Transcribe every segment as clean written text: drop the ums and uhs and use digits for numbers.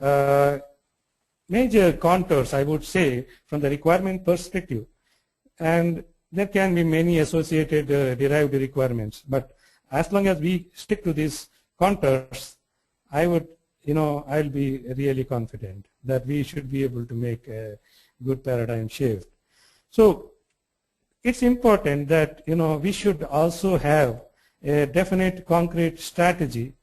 uh, major contours, I would say, from the requirement perspective. And there can be many associated derived requirements. But as long as we stick to these contours, I'll be really confident that we should be able to make a good paradigm shift. So it's important that, we should also have a definite concrete strategy.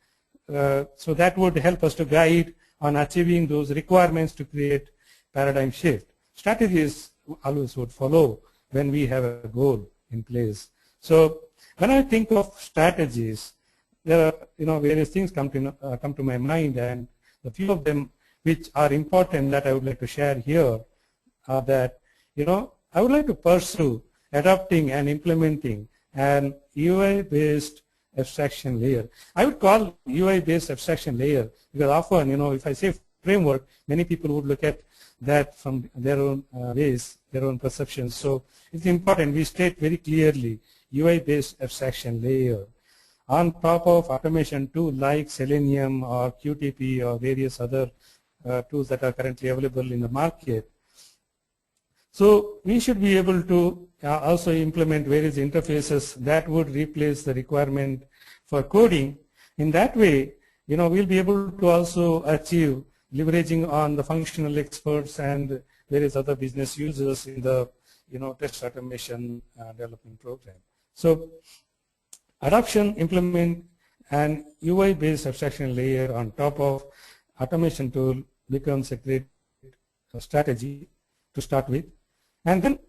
So that would help us to guide on achieving those requirements to create paradigm shift. Strategies always would follow when we have a goal in place. So when I think of strategies, there are various things come to my mind, and a few of them which are important that I would like to share here are that I would like to pursue adopting and implementing an UI-based abstraction layer. I would call UI-based abstraction layer because often, if I say framework, many people would look at that from their own ways, their own perceptions. So it's important we state very clearly UI-based abstraction layer on top of automation tool like Selenium or Qtp or various other tools that are currently available in the market. So we should be able to also implement various interfaces that would replace the requirement for coding. In that way, we'll be able to also achieve leveraging on the functional experts and various other business users in the test automation development program. So adoption, implement, and UI-based abstraction layer on top of automation tool becomes a great strategy to start with. And then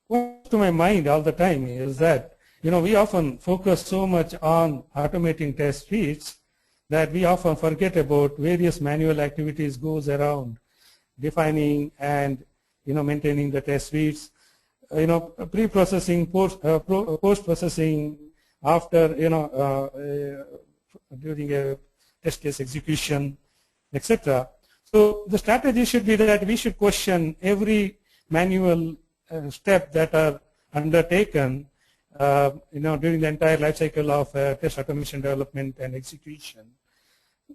what comes to my mind all the time is that, we often focus so much on automating test suites that we often forget about various manual activities goes around defining and, maintaining the test suites, pre-processing, post-processing after, during a test case execution, etc. So the strategy should be that we should question every manual step that are undertaken, during the entire life cycle of test automation development and execution,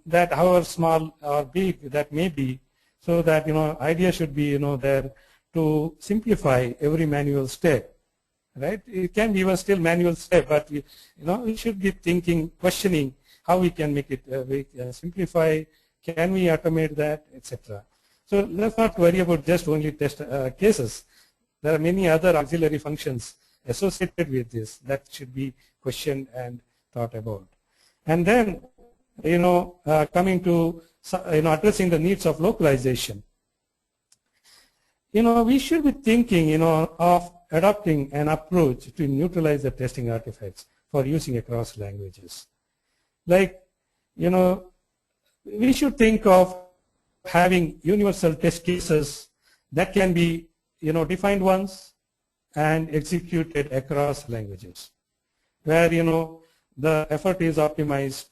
that however small or big that may be, so that idea should be there to simplify every manual step, right? It can be even still manual step, but we should be thinking, questioning how we can make it simplify, can we automate that, etc. So let's not worry about just only test cases. There are many other auxiliary functions associated with this that should be questioned and thought about. And then, coming to, addressing the needs of localization. We should be thinking, of adopting an approach to neutralize the testing artifacts for using across languages. Like, we should think of having universal test cases that can be defined once and executed across languages, where the effort is optimized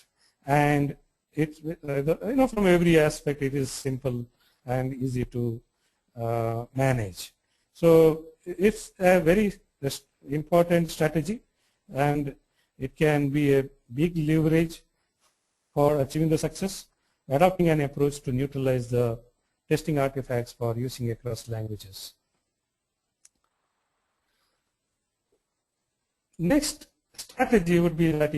and it's from every aspect it is simple and easy to manage. So it's a very important strategy, and it can be a big leverage for achieving the success. Adopting an approach to neutralize the testing artifacts for using across languages. Next strategy would be that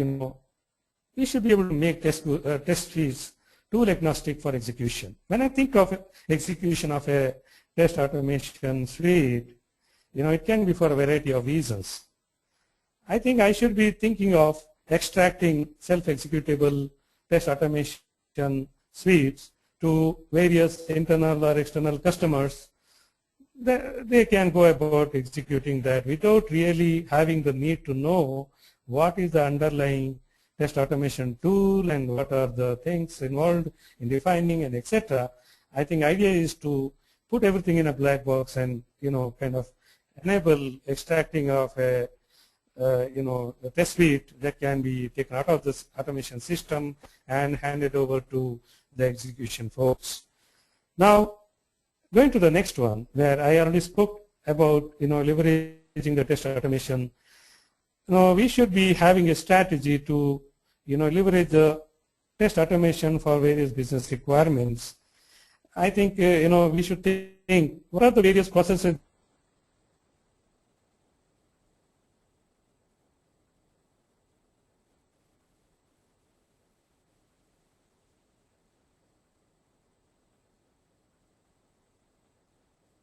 we should be able to make test suites tool agnostic for execution. When I think of execution of a test automation suite, it can be for a variety of reasons. I think I should be thinking of extracting self-executable test automation suites to various internal or external customers. They can go about executing that without really having the need to know what is the underlying test automation tool and what are the things involved in defining and etc. I think idea is to put everything in a black box and kind of enable extracting of a test suite that can be taken out of this automation system and handed over to the execution folks. Now, going to the next one, where I already spoke about leveraging the test automation. We should be having a strategy to leverage the test automation for various business requirements. I think we should think what are the various processes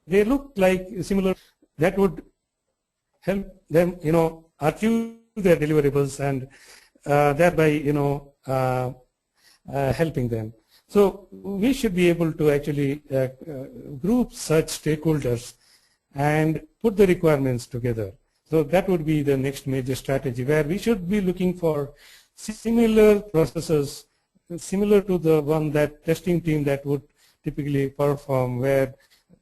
they look like similar that would help them achieve their deliverables and thereby helping them. So we should be able to actually group such stakeholders and put the requirements together. So that would be the next major strategy, where we should be looking for similar processes, similar to the one that testing team that would typically perform, where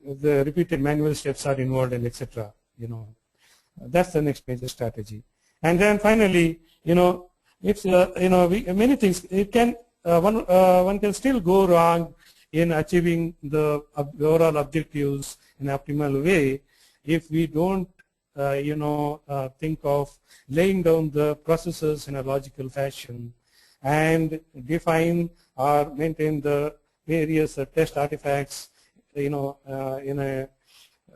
the repeated manual steps are involved, and etc. That's the next major strategy. And then finally, it's many things. It can one can still go wrong in achieving the overall objectives in an optimal way if we don't think of laying down the processes in a logical fashion and define or maintain the various test artifacts in a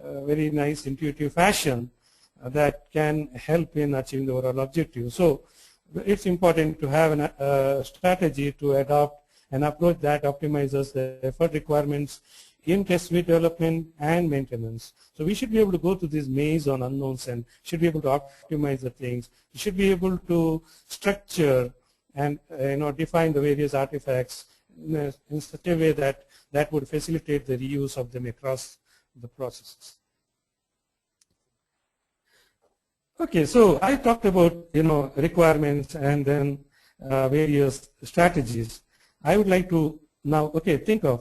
very nice intuitive fashion that can help in achieving the overall objective. So it's important to have a strategy to adopt an approach that optimizes the effort requirements in test suite development and maintenance. So we should be able to go to this maze on unknowns and should be able to optimize the things. We should be able to structure and define the various artifacts in such a way that would facilitate the reuse of them across the processes. Okay, so I talked about requirements and then various strategies. I would like to now think of